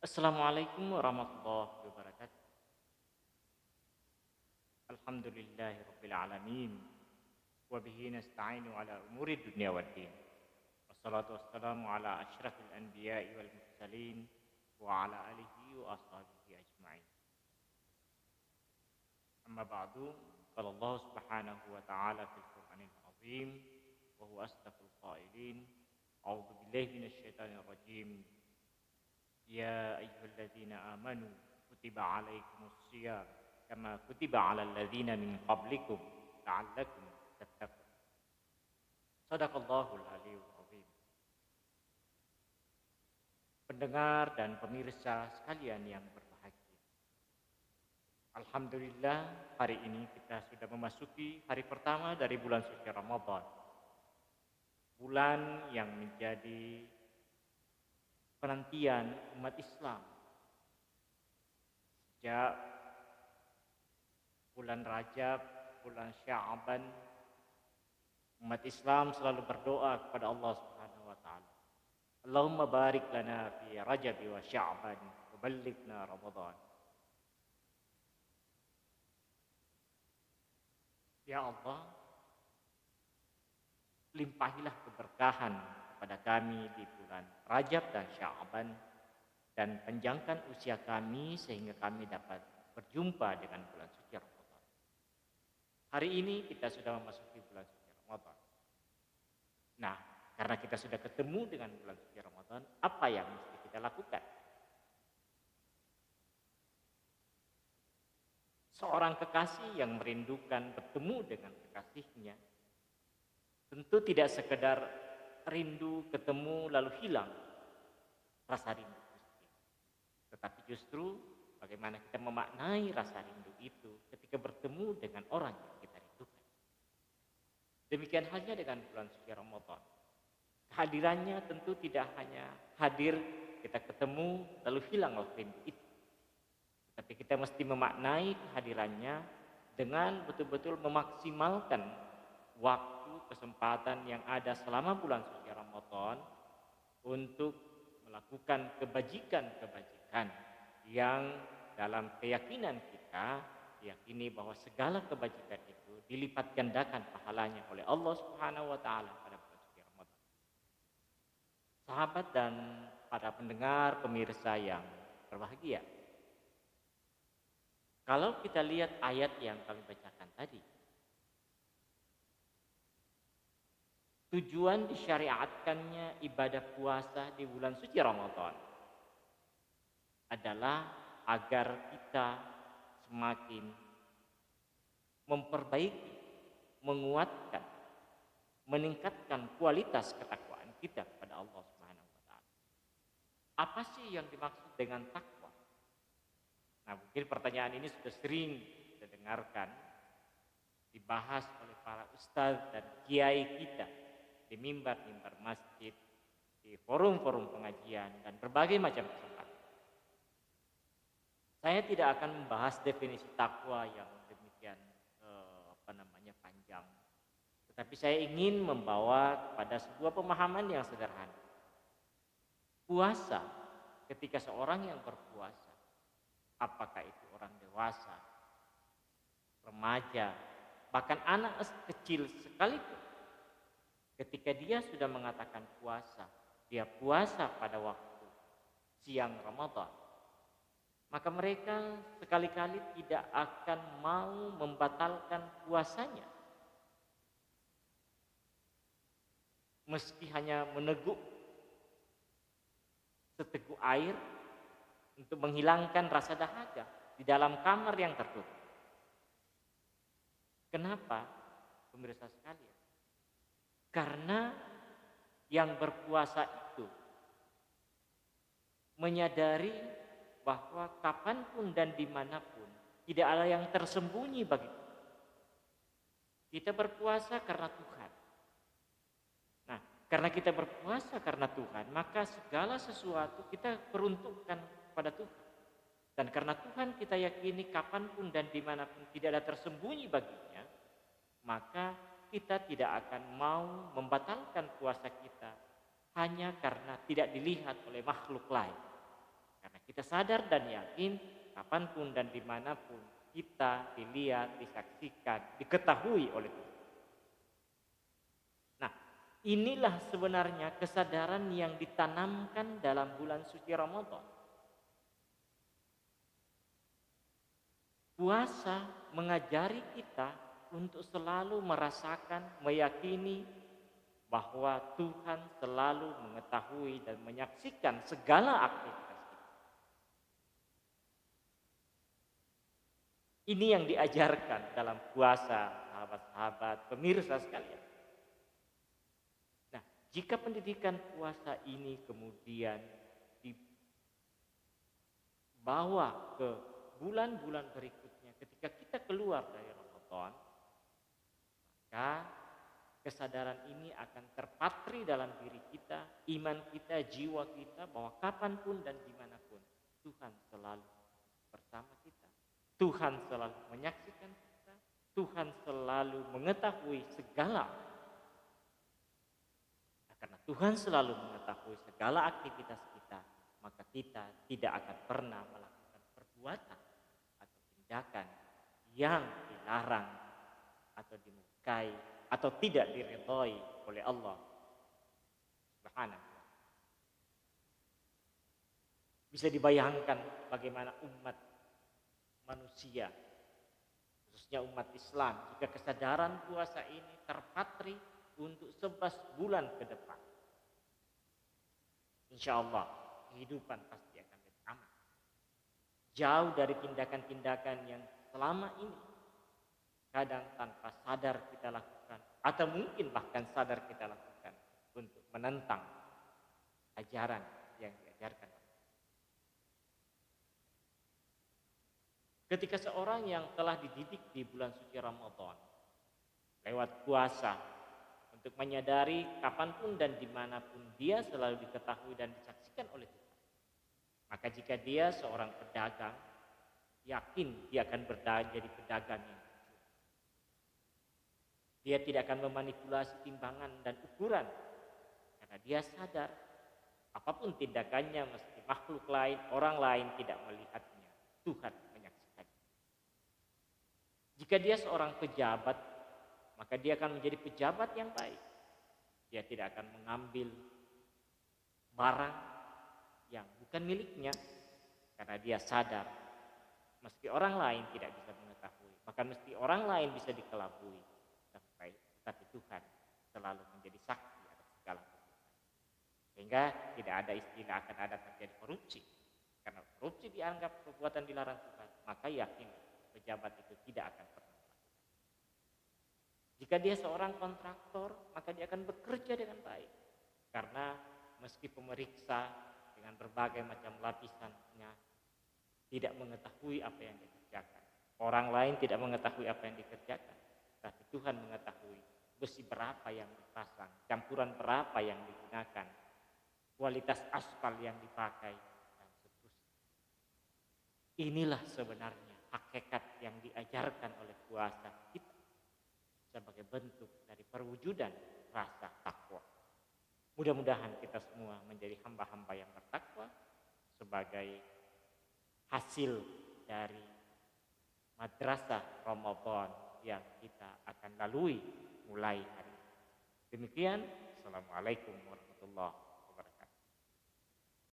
Assalamualaikum warahmatullahi wabarakatuh. Alhamdulillahi rabbil alamin. Wa bihi nasta'inu ala umuri dunya waddin. Wassalatu wassalamu ala asyrafil anbiya'i wal mursalin wa ala alihi wa ashabihi ajma'in. Amma ba'du, qala Allah subhanahu wa ta'ala fil Qur'anil azim wa huwa asdaqul qailin. A'udzu billahi minasy syaithanir rajim. Ya ayyuhalladzina amanu kutiba alaikumus syiyam kama kutiba alal ladzina min qablikum la'allakum tattaqun. Shadaqallahul aliyyul azim. Pendengar dan pemirsa sekalian yang berbahagia. Alhamdulillah, hari ini kita sudah memasuki hari pertama dari bulan suci Ramadan. Bulan yang menjadi penantian umat Islam sejak bulan Rajab, bulan Sya'ban. Umat Islam selalu berdoa kepada Allah Subhanahu wa taala. Allahumma barik lana fi Rajab wa Sya'ban wa ballighna Ramadan. Ya Allah, limpahilah keberkahan kepada kami di bulan Rajab dan Sya'ban, dan panjangkan usia kami sehingga kami dapat berjumpa dengan bulan suci Ramadan. Hari ini kita sudah memasuki bulan suci Ramadan. Nah, karena kita sudah ketemu dengan bulan suci Ramadan, apa yang mesti kita lakukan? Seorang kekasih yang merindukan bertemu dengan kekasihnya tentu tidak sekedar rindu ketemu lalu hilang rasa rindu tersebut. Tetapi justru bagaimana kita memaknai rasa rindu itu ketika bertemu dengan orang yang kita rindukan. Demikian halnya dengan bulan suci Ramadan. Kehadirannya tentu tidak hanya hadir kita ketemu lalu hilang rindu itu. Tetapi kita mesti memaknai kehadirannya dengan betul-betul memaksimalkan waktu kesempatan yang ada selama bulan suci Ramadan untuk melakukan kebajikan-kebajikan yang dalam keyakinan kita diyakini bahwa segala kebajikan itu dilipat gandakan pahalanya oleh Allah Subhanahu wa taala pada bulan suci Ramadan. Sahabat dan para pendengar pemirsa yang berbahagia, kalau kita lihat ayat yang kami bacakan tadi, tujuan disyariatkannya ibadah puasa di bulan suci Ramadan adalah agar kita semakin memperbaiki, menguatkan, meningkatkan kualitas ketakwaan kita kepada Allah Subhanahu wa taala. Apa sih yang dimaksud dengan takwa? Nah, mungkin pertanyaan ini sudah sering kita dengarkan dibahas oleh para ustadz dan kiai kita di mimbar-mimbar masjid, di forum-forum pengajian, dan berbagai macam kesempatan. Saya tidak akan membahas definisi takwa yang demikian panjang. Tetapi saya ingin membawa kepada sebuah pemahaman yang sederhana. Puasa, ketika seorang yang berpuasa, apakah itu orang dewasa, remaja, bahkan anak kecil sekalipun, ketika dia sudah mengatakan puasa, dia puasa pada waktu siang Ramadan, maka mereka sekali-kali tidak akan mau membatalkan puasanya. Meski hanya meneguk seteguk air untuk menghilangkan rasa dahaga di dalam kamar yang tertutup. Kenapa, pemirsa sekalian? Karena yang berpuasa itu menyadari bahwa kapanpun dan dimanapun tidak ada yang tersembunyi bagi kita. Kita berpuasa karena Tuhan. Nah, karena kita berpuasa karena Tuhan, maka segala sesuatu kita peruntukkan pada Tuhan. Dan karena Tuhan kita yakini kapanpun dan dimanapun tidak ada tersembunyi baginya, maka kita tidak akan mau membatalkan puasa kita hanya karena tidak dilihat oleh makhluk lain. Karena kita sadar dan yakin kapanpun dan dimanapun kita dilihat, disaksikan, diketahui oleh Tuhan. Nah, inilah sebenarnya kesadaran yang ditanamkan dalam bulan suci Ramadan. Puasa mengajari kita untuk selalu merasakan, meyakini bahwa Tuhan selalu mengetahui dan menyaksikan segala aktivitas kita. Ini yang diajarkan dalam puasa, sahabat-sahabat, pemirsa sekalian. Nah, jika pendidikan puasa ini kemudian dibawa ke bulan-bulan berikutnya, ketika kita keluar dari Ramadan, maka kesadaran ini akan terpatri dalam diri kita, iman kita, jiwa kita, bahwa kapanpun dan dimanapun Tuhan selalu bersama kita. Tuhan selalu menyaksikan kita. Tuhan selalu mengetahui segala. Nah, karena Tuhan selalu mengetahui segala aktivitas kita, maka kita tidak akan pernah melakukan perbuatan atau tindakan yang dilarang atau dimurkai atau tidak diridhai oleh Allah Subhanahu. Bisa dibayangkan bagaimana umat manusia, khususnya umat Islam, jika kesadaran puasa ini terpatri untuk 11 bulan ke depan. Insya Allah kehidupan pasti akan lebih aman. Jauh dari tindakan-tindakan yang selama ini kadang tanpa sadar kita lakukan, atau mungkin bahkan sadar kita lakukan untuk menentang ajaran yang diajarkan. Ketika seorang yang telah dididik di bulan suci Ramadan lewat puasa untuk menyadari kapanpun dan dimanapun dia selalu diketahui dan disaksikan oleh Tuhan, maka jika dia seorang pedagang, yakin dia akan jadi pedagang yang jujur. Dia tidak akan memanipulasi timbangan dan ukuran, karena dia sadar apapun tindakannya, meski makhluk lain, orang lain tidak melihatnya, Tuhan menyaksikan. Jika dia seorang pejabat, maka dia akan menjadi pejabat yang baik. Dia tidak akan mengambil barang yang bukan miliknya, karena dia sadar meski orang lain tidak bisa mengetahui, bahkan meski orang lain bisa dikelabui, tapi Tuhan selalu menjadi saksi atas segala keputusan. Sehingga tidak ada istilah akan ada terjadi korupsi, karena korupsi dianggap perbuatan dilarang Tuhan, maka yakin pejabat itu tidak akan pernah melakukan. Jika dia seorang kontraktor, maka dia akan bekerja dengan baik, karena meski pemeriksa dengan berbagai macam lapisannya tidak mengetahui apa yang dikerjakan, orang lain tidak mengetahui apa yang dikerjakan, tapi Tuhan mengetahui besi berapa yang dipasang, campuran berapa yang digunakan, kualitas aspal yang dipakai, dan seterusnya. Inilah sebenarnya hakikat yang diajarkan oleh puasa kita sebagai bentuk dari perwujudan rasa takwa. Mudah-mudahan kita semua menjadi hamba-hamba yang bertakwa sebagai hasil dari madrasah Ramadan yang kita akan lalui mulai hari ini. Demikian, Assalamualaikum warahmatullahi wabarakatuh.